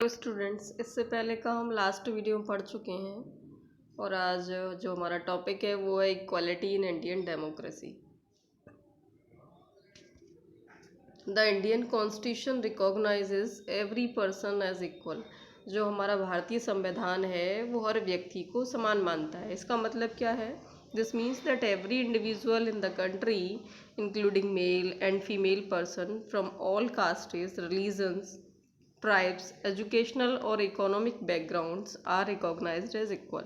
तो स्टूडेंट्स, इससे पहले का हम लास्ट वीडियो में पढ़ चुके हैं और आज जो हमारा टॉपिक है वो है equality in Indian democracy. The Indian constitution recognizes every person as equal. जो हमारा भारतीय संविधान है वो हर व्यक्ति को समान मानता है। इसका मतलब क्या है? This means that every individual in the country including male and female person from all castes, religions, tribes, educational और economic backgrounds are recognized as equal।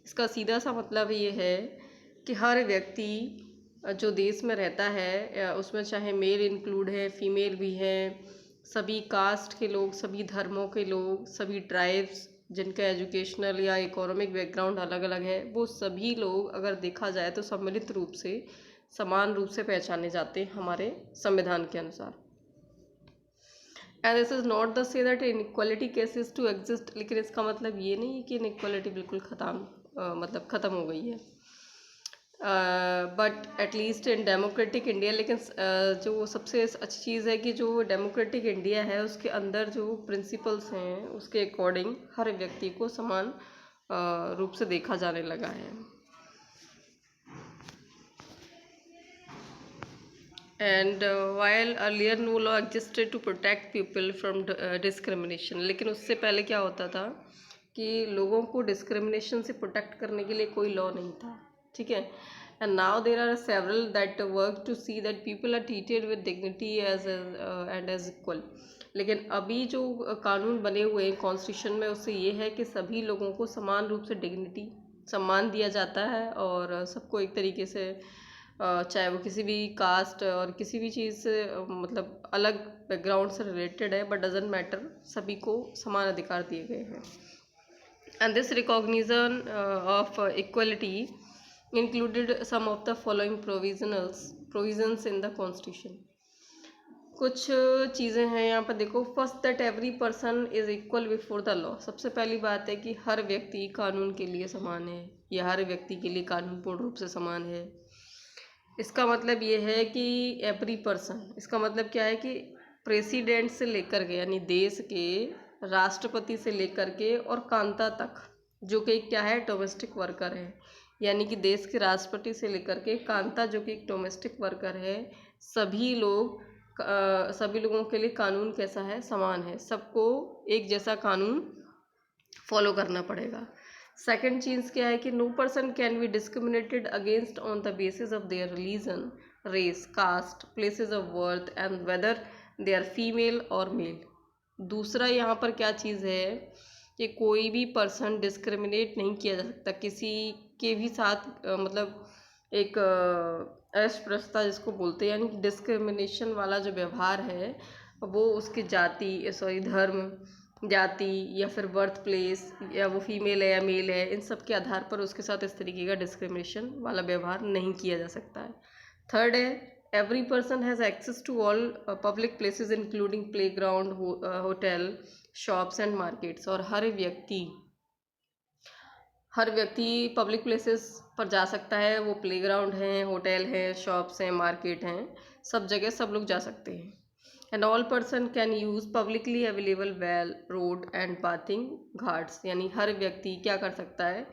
इसका सीधा सा मतलब ये है कि हर व्यक्ति जो देश में रहता है उसमें चाहे मेल इंक्लूड है, फीमेल भी है, सभी कास्ट के लोग, सभी धर्मों के लोग, सभी ट्राइब्स जिनका एजुकेशनल या इकोनॉमिक बैकग्राउंड अलग अलग है, वो सभी लोग अगर देखा जाए तो सम्मिलित रूप से समान रूप से पहचाने जाते हैं हमारे संविधान के अनुसार। And this is not the say that inequality cases to exist. लेकिन इसका मतलब ये नहीं है कि इनइक्वालिटी बिल्कुल मतलब ख़त्म हो गई है, but at least in democratic India. लेकिन जो सबसे अच्छी चीज़ है कि जो डेमोक्रेटिक इंडिया है उसके अंदर जो प्रिंसिपल्स हैं उसके अकॉर्डिंग हर व्यक्ति को समान रूप से देखा जाने लगा है। And while earlier no law existed to protect people from discrimination. लेकिन उससे पहले क्या होता था कि लोगों को डिस्क्रिमिनेशन से प्रोटेक्ट करने के लिए कोई लॉ नहीं था, ठीक है। And now there are several that work to see that people are treated with dignity as and as equal. लेकिन अभी जो कानून बने हुए हैं कॉन्स्टिट्यूशन में, उससे ये है कि सभी लोगों को समान रूप से डिग्निटी, सम्मान दिया जाता है और सबको एक तरीके से चाहे वो किसी भी कास्ट और किसी भी चीज़ से मतलब अलग बैकग्राउंड से रिलेटेड है, बट डजेंट मैटर, सभी को समान अधिकार दिए गए हैं। And this recognition of equality included some of the following provisions in the constitution. कुछ चीज़ें हैं यहाँ पर, देखो। First, that every person is equal before the law. सबसे पहली बात है कि हर व्यक्ति कानून के लिए समान है, या हर व्यक्ति के लिए कानून पूर्ण रूप से समान है। इसका मतलब ये है कि एवरी पर्सन, इसका मतलब क्या है कि प्रेसिडेंट से लेकर के, यानी देश के राष्ट्रपति से लेकर के और कांता तक, जो कि क्या है, डोमेस्टिक वर्कर है। यानी कि देश के राष्ट्रपति से लेकर के कांता, जो कि एक डोमेस्टिक वर्कर है, सभी लोगों के लिए कानून कैसा है, समान है। सबको एक जैसा कानून फॉलो करना पड़ेगा। सेकंड चीज़ क्या है कि no person can be discriminated against on the basis of their religion, race, caste, places of worth and whether they are female और मेल। दूसरा यहाँ पर क्या चीज़ है कि कोई भी पर्सन डिस्क्रिमिनेट नहीं किया जा सकता किसी के भी साथ, मतलब एक अस्पृश्यता जिसको बोलते हैं, यानी कि डिस्क्रिमिनेशन वाला जो व्यवहार है वो उसकी धर्म, जाति या फिर बर्थ प्लेस, या वो फीमेल है या मेल है, इन सब के आधार पर उसके साथ इस तरीके का डिस्क्रिमिनेशन वाला व्यवहार नहीं किया जा सकता है। थर्ड है, every person has access to all public places including playground, hotel, shops and markets. और हर व्यक्ति पब्लिक प्लेसेस पर जा सकता है। वो प्लेग्राउंड हैं, होटल हैं, शॉप्स हैं, मार्केट हैं, सब जगह सब लोग जा सकते हैं। And all person can use publicly available well, road and bathing Ghats. यानी हर व्यक्ति क्या कर सकता है,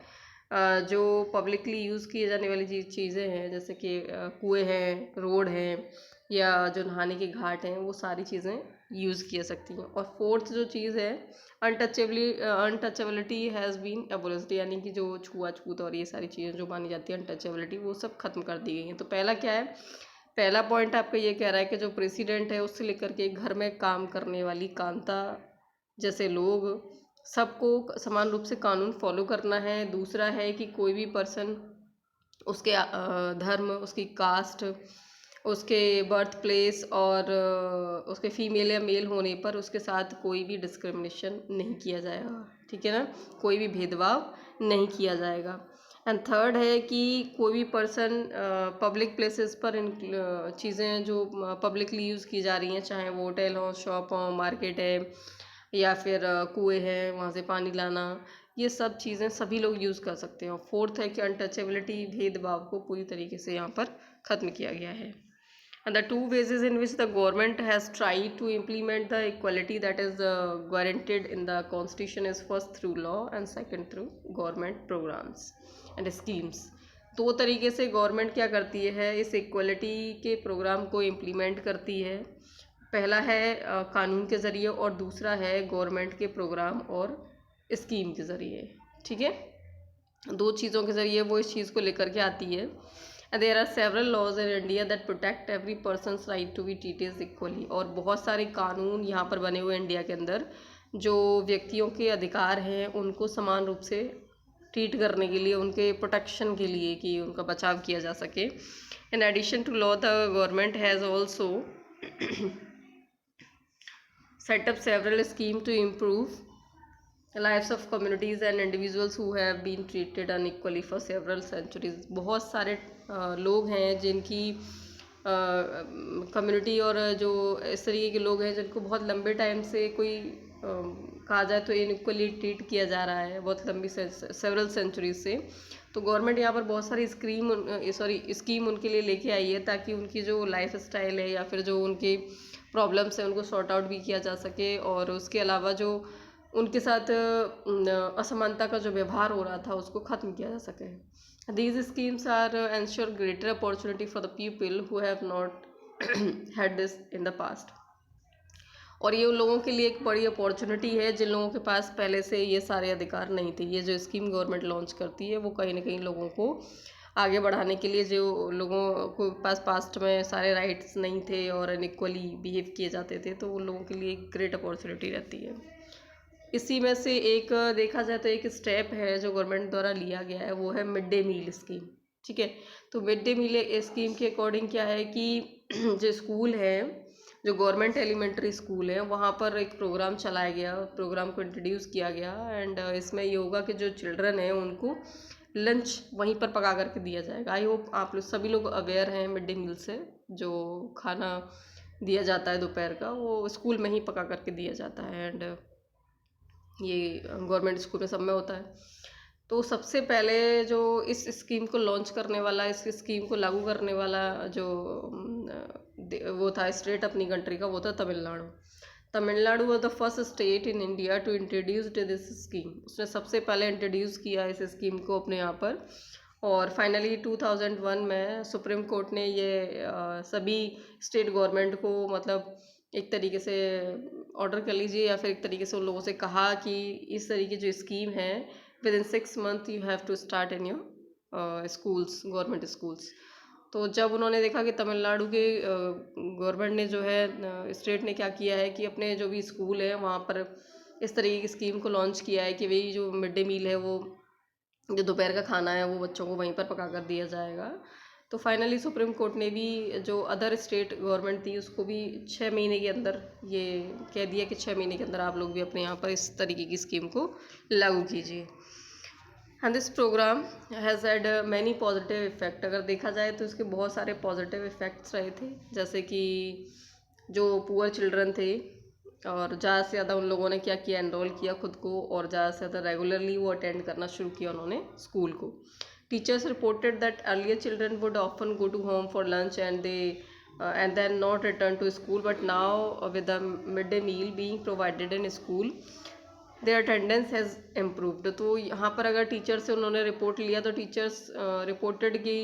जो पब्लिकली यूज़ किए जाने वाली चीज़ें हैं, जैसे कि कुएँ हैं, रोड हैं, या जो नहाने के घाट हैं, वो सारी चीज़ें यूज़ की जा सकती हैं। और फोर्थ जो चीज़ है, अनटचेबिलिटी हैज़ बीन एबोलिश्ड। यानी कि जो छुआछूत और ये सारी चीज़ें जो मानी जाती है अनटचेबिलिटी, वो सब खत्म कर दी गई हैं। तो पहला क्या है, पहला पॉइंट आपका ये कह रहा है कि जो प्रेसिडेंट है उससे लेकर के घर में काम करने वाली कांता जैसे लोग, सबको समान रूप से कानून फॉलो करना है। दूसरा है कि कोई भी पर्सन, उसके धर्म, उसकी कास्ट, उसके बर्थ प्लेस और उसके फीमेल या मेल होने पर उसके साथ कोई भी डिस्क्रिमिनेशन नहीं किया जाएगा, ठीक है ना, कोई भी भेदभाव नहीं किया जाएगा। एंड थर्ड है कि कोई भी पर्सन पब्लिक प्लेसेस पर इन चीज़ें जो पब्लिकली यूज़ की जा रही हैं, चाहे वो होटल हो, शॉप हो, मार्केट है, या फिर कुएँ हैं, वहाँ से पानी लाना, ये सब चीज़ें सभी लोग यूज़ कर सकते हैं। और फोर्थ है कि अनटचेबिलिटी, भेदभाव को पूरी तरीके से यहाँ पर ख़त्म किया गया है। And the two ways in which the government has tried to implement the equality that is guaranteed in the constitution is first through law and second through government programs and schemes. दो तरीके से government क्या करती है, इस equality के programme को implement करती है. पहला है कानून के ज़रिए और दूसरा है गवर्नमेंट के प्रोग्राम और स्कीम के ज़रिए. ठीक है, दो चीज़ों के ज़रिए वो इस चीज़ को लेकर के आती है. And there are several laws in India that protect every person's right to be treated equally. और बहुत सारे कानून यहाँ पर बने हुए इंडिया के अंदर जो व्यक्तियों के अधिकार हैं उनको समान रूप से ट्रीट करने के लिए, उनके प्रोटेक्शन के लिए, कि उनका बचाव किया जा सके. In addition to law, the government has also set up several schemes to improve lives of communities and individuals who have been treated unequally for several centuries. बहुत सारे लोग हैं जिनकी कम्युनिटी और जो इस तरीके के लोग हैं जिनको बहुत लंबे टाइम से कोई कहा जाए तो इनइक्वली ट्रीट किया जा रहा है बहुत लंबी सेवरल सेंचुरीज से. तो गवर्नमेंट यहाँ पर बहुत सारी स्कीम उनके लिए लेके आई है ताकि उनकी जो लाइफ स्टाइल है या फिर जो उनके प्रॉब्लम्स हैं उनको सॉर्ट आउट भी किया जा सके, और उसके अलावा जो उनके साथ असमानता का जो व्यवहार हो रहा था उसको ख़त्म किया जा सके. These schemes are ensure greater opportunity for the people who have not had this in the past. और ये उन लोगों के लिए एक बड़ी अपॉर्चुनिटी है जिन लोगों के पास पहले से ये सारे अधिकार नहीं थे. ये जो स्कीम गवर्नमेंट लॉन्च करती है वो कहीं ना कहीं लोगों को आगे बढ़ाने के लिए, जो लोगों को पास पास्ट में सारे राइट्स नहीं थे और अनइक्वली बिहेव किए जाते थे, तो उन लोगों के लिए एक ग्रेट अपॉर्चुनिटी रहती है. इसी में से एक देखा जाए तो एक स्टेप है जो गवर्नमेंट द्वारा लिया गया है, वो है मिड डे मील स्कीम. ठीक है, तो मिड डे मील स्कीम के अकॉर्डिंग क्या है कि जो स्कूल है, जो गवर्नमेंट एलिमेंट्री स्कूल है, वहाँ पर एक प्रोग्राम चलाया गया, प्रोग्राम को इंट्रोड्यूस किया गया. एंड इसमें ये होगा कि जो चिल्ड्रन है उनको लंच वहीं पर पका करके दिया जाएगा. आई होप आप लोग सभी लोग अवेयर हैं मिड डे मील से. जो खाना दिया जाता है दोपहर का वो स्कूल में ही पका करके दिया जाता है, एंड ये गवर्नमेंट स्कूल में सब में होता है. तो सबसे पहले जो इस स्कीम को लॉन्च करने वाला, इस स्कीम को लागू करने वाला जो वो था स्टेट अपनी कंट्री का, वो था Tamil Nadu. Tamil Nadu was the first state in India to introduce this scheme. उसने सबसे पहले इंट्रोड्यूस किया इस स्कीम को अपने यहाँ पर, और फाइनली 2001 में सुप्रीम कोर्ट ने ये सभी स्टेट गवर्नमेंट को मतलब एक तरीके से ऑर्डर कर लीजिए या फिर एक तरीके से उन लोगों से कहा कि इस तरीके जो स्कीम है within 6 months you have to start in your schools, government schools. तो जब उन्होंने देखा कि तमिलनाडु के गवर्नमेंट ने जो है स्टेट ने क्या किया है कि अपने जो भी स्कूल है वहाँ पर इस तरीके की स्कीम को लॉन्च किया है कि वही जो मिड डे मील है, वो जो दोपहर का खाना है वो बच्चों को वहीं पर पका कर दिया जाएगा. तो फाइनली सुप्रीम कोर्ट ने भी जो अदर स्टेट गवर्नमेंट थी उसको भी 6 महीने के अंदर ये कह दिया कि 6 महीने के अंदर आप लोग भी अपने यहाँ पर इस तरीके की स्कीम को लागू कीजिए. And this program has had many positive effect. अगर देखा जाए तो इसके बहुत सारे पॉजिटिव इफ़ेक्ट्स रहे थे, जैसे कि जो पुअर चिल्ड्रन थे और ज़्यादा से ज़्यादा उन लोगों ने क्या किया, एनरोल किया खुद को, और ज़्यादा से ज़्यादा रेगुलरली वो अटेंड करना शुरू किया उन्होंने स्कूल को. Teachers reported that earlier children would often go to home for lunch and then not return to school, but now with the midday meal being provided in school, their attendance has improved. तो यहाँ पर अगर teacher से उन्होंने report लिया तो teachers reported कि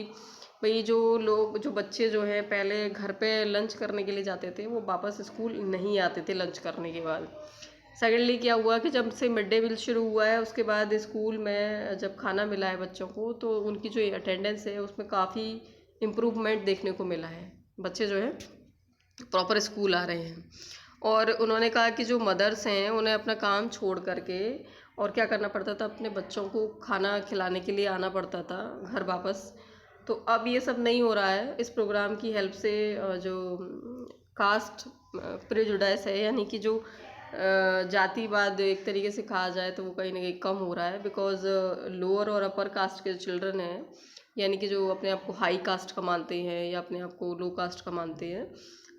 भाई जो बच्चे जो हैं पहले घर पे लंच करने के लिए जाते थे वो वापस स्कूल नहीं आते थे लंच करने के बाद. सेकेंडली क्या हुआ कि जब से मिड डे मील शुरू हुआ है उसके बाद स्कूल में जब खाना मिला है बच्चों को तो उनकी जो अटेंडेंस है उसमें काफ़ी इम्प्रूवमेंट देखने को मिला है. बच्चे जो है प्रॉपर स्कूल आ रहे हैं. और उन्होंने कहा कि जो मदर्स हैं उन्हें अपना काम छोड़ करके और क्या करना पड़ता था, अपने बच्चों को खाना खिलाने के लिए आना पड़ता था घर वापस. तो अब ये सब नहीं हो रहा है इस प्रोग्राम की हेल्प से. जो कास्ट प्रेजुडाइस है, यानी कि जो जातिवाद एक तरीके से कहा जाए तो वो कहीं ना कहीं कम हो रहा है. बिकॉज लोअर और अपर कास्ट के चिल्ड्रन हैं, यानी कि जो अपने आप को हाई कास्ट का मानते हैं या अपने आप को लो कास्ट का मानते हैं,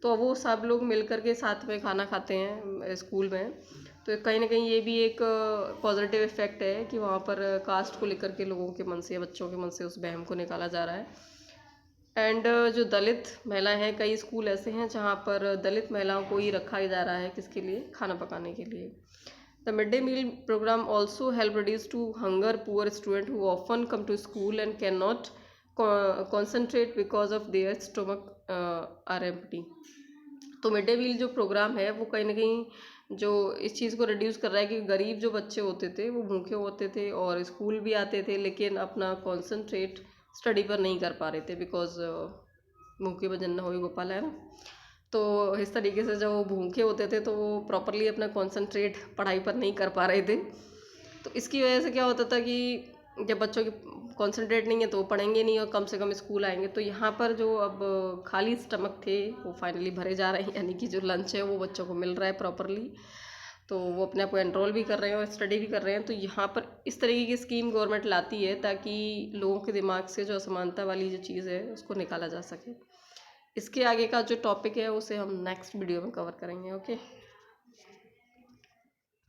तो वो सब लोग मिल कर के साथ में खाना खाते हैं स्कूल में. तो कहीं ना कहीं ये भी एक पॉजिटिव इफेक्ट है कि वहाँ पर कास्ट को लेकर के लोगों के मन से या बच्चों के मन से उस वहम को निकाला जा रहा है. एंड जो दलित महिलाएं हैं, कई स्कूल ऐसे हैं जहाँ पर दलित महिलाओं को ही रखा जा रहा है किसके लिए, खाना पकाने के लिए। The mid day meal program also help reduce to hunger poor student who often come to school and can not concentrate because of their stomach are empty. तो मिड डे मील जो प्रोग्राम है वो कहीं ना कहीं जो इस चीज़ को रिड्यूस कर रहा है कि गरीब जो बच्चे होते थे वो भूखे होते थे और स्कूल भी आते थे लेकिन अपना कॉन्सेंट्रेट स्टडी पर नहीं कर पा रहे थे, बिकॉज भूखे भजन न होए गोपाल, है ना। तो इस तरीके से जब वो भूखे होते थे तो वो प्रॉपरली अपना कॉन्सेंट्रेट पढ़ाई पर नहीं कर पा रहे थे। तो इसकी वजह से क्या होता था कि जब बच्चों की कंसंट्रेट नहीं है तो वो पढ़ेंगे नहीं और कम से कम स्कूल आएंगे। तो यहाँ पर जो अब खाली स्टमक थे वो फाइनली भरे जा रहे हैं, यानी कि जो लंच है वो बच्चों को मिल रहा है प्रॉपरली, तो वो अपने आप को एनरोल भी कर रहे हैं और स्टडी भी कर रहे हैं। तो यहाँ पर इस तरीके की स्कीम गवर्नमेंट लाती है ताकि लोगों के दिमाग से जो असमानता वाली जो चीज़ है उसको निकाला जा सके। इसके आगे का जो टॉपिक है उसे हम नेक्स्ट वीडियो में कवर करेंगे। ओके।